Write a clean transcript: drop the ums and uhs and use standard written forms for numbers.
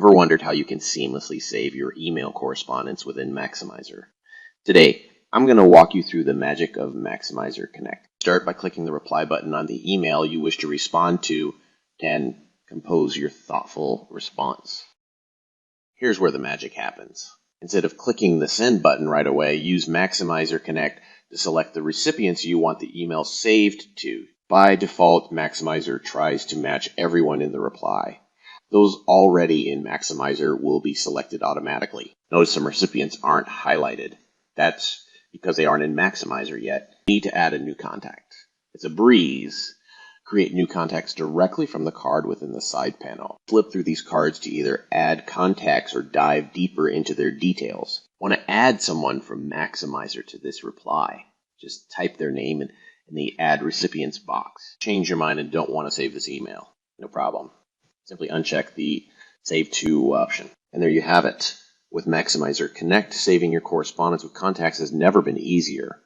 Ever wondered how you can seamlessly save your email correspondence within Maximizer? Today, I'm going to walk you through the magic of Maximizer Connect. Start by clicking the reply button on the email you wish to respond to and compose your thoughtful response. Here's where the magic happens. Instead of clicking the send button right away, use Maximizer Connect to select the recipients you want the email saved to. By default, Maximizer tries to match everyone in the reply. Those already in Maximizer will be selected automatically. Notice some recipients aren't highlighted. That's because they aren't in Maximizer yet. You need to add a new contact. It's a breeze. Create new contacts directly from the card within the side panel. Flip through these cards to either add contacts or dive deeper into their details. Want to add someone from Maximizer to this reply? Just type their name in the Add Recipients box. Change your mind and don't want to save this email. No problem. Simply uncheck the Save To option. And there you have it. With Maximizer Connect, saving your correspondence with contacts has never been easier.